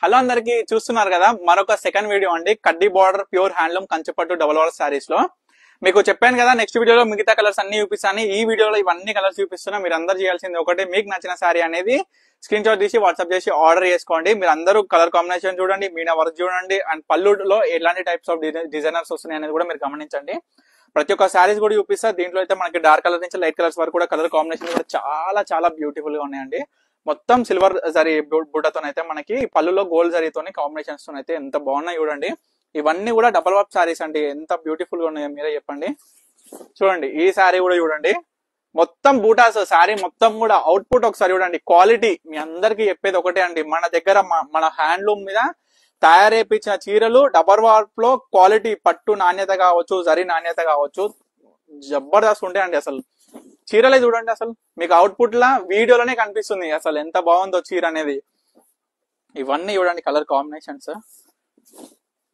Hello అందరికి చూస్తున్నారు కదా మరొక సెకండ్ వీడియో అండి. కడ్డీ బార్డర్ ప్యూర్ హ్యాండ్లూమ్ కంచిపట్టు డబుల్ వాల్ సారీస్ లో మీకు చెప్పాను కదా నెక్స్ట్ వీడియోలో మిగతా కలర్స్ అన్ని చూపిస్తాను. ఈ వీడియోలో ఇవన్నీ కలర్స్ చూపిస్తున్నా. మీరు అందరూ చేయాల్సింది ఒకటి, మీకు నచ్చిన సారీ అనేది స్క్రీన్ షాట్ తీసి వాట్సాప్ చేసి ఆర్డర్ చేసుకోండి. మీరు అందరూ కలర్ కాంబినేషన్ చూడండి, మీనా వర్క్ చూడండి, అండ్ పళ్ళులో ఎలాంటి టైప్స్ ఆఫ్ డిజైనర్స్ వస్తున్నాయి అనేది కూడా మీరు గమనించండి. ప్రతి ఒక్క సారీస్ కూడా చూపిస్తా. దీంట్లో అయితే మనకి డార్క్ కలర్ నుంచి లైట్ కలర్స్ వరకు కూడా కలర్ కాంబినేషన్ కూడా చాలా చాలా బ్యూటిఫుల్ గా ఉన్నాయండి. మొత్తం సిల్వర్ జరీ బుట్టతోనైతే మనకి పళ్ళులో గోల్డ్ జరీతోని కాంబినేషన్స్ తో అయితే ఎంత బాగున్నాయి చూడండి. ఇవన్నీ కూడా డబల్ వాప్ సారీస్ అండి. ఎంత బ్యూటిఫుల్ గా ఉన్నాయో మీరే చెప్పండి. చూడండి ఈ సారీ కూడా చూడండి, మొత్తం బూటాస్ సారీ మొత్తం కూడా అవుట్పుట్ ఒకసారి చూడండి. క్వాలిటీ మీ అందరికి చెప్పేది ఒకటే అండి, మన దగ్గర మన హ్యాండ్లూమ్ మీద తయారైపించిన చీరలు డబల్ వాప్ లో క్వాలిటీ పట్టు నాణ్యత కావచ్చు, జరీ నాణ్యత కావచ్చు, జబర్దస్త్ ఉంటాయండి. అసలు చీరలే చూడండి, అసలు మీకు అవుట్పుట్ లా వీడియోలోనే కనిపిస్తుంది అసలు ఎంత బాగుందో చీర అనేది. ఇవన్నీ చూడండి కలర్ కాంబినేషన్స్,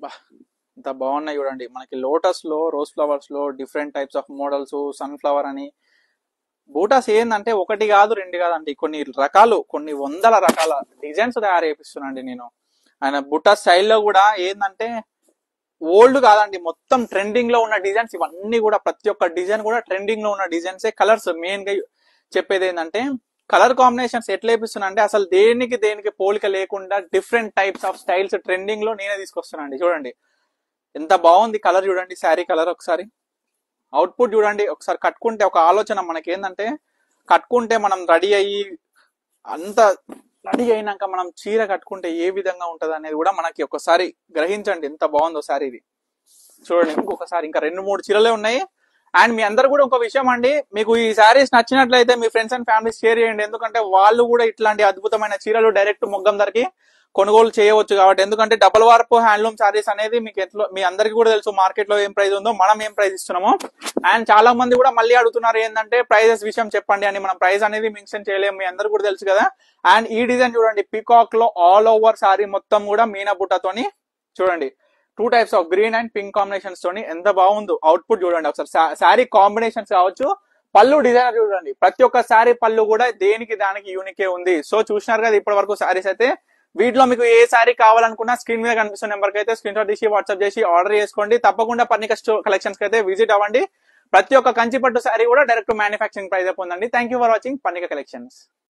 బా ఎంత బాగున్నాయి చూడండి. మనకి లోటస్ లో, రోజ్ ఫ్లవర్స్ లో different types of models, sunflower అని బూటాస్ ఏంటంటే ఒకటి కాదు రెండు కాదండి, కొన్ని రకాలు, కొన్ని వందల రకాల డిజైన్స్ తయారు చేపిస్తున్నాండి నేను. ఆయన బుట్టా స్టైల్లో కూడా ఏంటంటే ఓల్డ్ కాదండి, మొత్తం ట్రెండింగ్ లో ఉన్న డిజైన్స్ ఇవన్నీ కూడా. ప్రతి ఒక్క డిజైన్ కూడా ట్రెండింగ్ లో ఉన్న డిజైన్స్. కలర్స్ మెయిన్ గా చెప్పేది ఏంటంటే కలర్ కాంబినేషన్స్ ఎట్లా వేపిస్తున్నా అంటే అసలు దేనికి పోలిక లేకుండా different types of styles trending లో నేనే తీసుకొస్తున్నాండి. చూడండి ఎంత బాగుంది కలర్, చూడండి శారీ కలర్ ఒకసారి, అవుట్పుట్ చూడండి ఒకసారి. కట్టుకుంటే ఒక ఆలోచన మనకి ఏంటంటే కట్టుకుంటే మనం రెడీ అయ్యి అంత రెడీ అయినాక మనం చీర కట్టుకుంటే ఏ విధంగా ఉంటది అనేది కూడా మనకి ఒకసారి గ్రహించండి. ఎంత బాగుందో సారీ ఇది చూడండి. ఇంకొకసారి ఇంకా 2-3 చీరలే ఉన్నాయి. అండ్ మీ అందరు కూడా ఒక విషయం అండి, మీకు ఈ శారీస్ నచ్చినట్లయితే మీ ఫ్రెండ్స్ అండ్ ఫ్యామిలీస్ షేర్ చేయండి. ఎందుకంటే వాళ్ళు కూడా ఇట్లాంటి అద్భుతమైన చీరలు డైరెక్ట్ మొగ్గం ధరకి కొనుగోలు చేయవచ్చు కాబట్టి. ఎందుకంటే డబల్ వార్ప్ హ్యాండ్లూమ్ సారీస్ అనేది మీకు ఎట్లా మీ అందరికీ కూడా తెలుసు, మార్కెట్ లో ఏం ప్రైస్ ఉందో, మనం ఏం ప్రైస్ ఇస్తున్నామో. అండ్ చాలా మంది కూడా మళ్ళీ అడుగుతున్నారు ఏంటంటే ప్రైజెస్ విషయం చెప్పండి అని. మనం ప్రైస్ అనేది మెన్షన్ చేయలేము, మీ అందరు కూడా తెలుసు కదా. అండ్ ఈ డిజైన్ చూడండి, పీకాక్ లో ఆల్ ఓవర్ సారీ మొత్తం కూడా మీనా బుట్టతోని చూడండి, 2 types of green and pink combinations తోని ఎంత బాగుందో. అవుట్పుట్ చూడండి ఒకసారి, శారీ కాంబినేషన్స్ కావచ్చు, పళ్ళు డిజైనర్ చూడండి. ప్రతి ఒక్క శారీ పళ్ళు కూడా దేనికి దానికి యూనికే ఉంది. సో చూసినారు కదా ఇప్పటి వరకు శారీస్ అయితే. వీటిలో మీకు ఏ శారీ కావాలనుకున్నా స్క్రీన్ మీద కనిపిస్తున్న నెంబర్ కి అయితే స్క్రీన్ షాట్ తీసి వాట్సాప్ చేసి ఆర్డర్ చేసుకోండి. తప్పకుండా పర్ణిక స్టోర్ కలెక్షన్స్ కి అయితే విజిట్ అవ్వండి. ప్రతి ఒక్క కంచిపట్టు శారీ కూడా డైరెక్ట్ మ్యానుఫ్యాక్చరింగ్ ప్రైస్ పొందండి. Thank you for watching Parnika collections.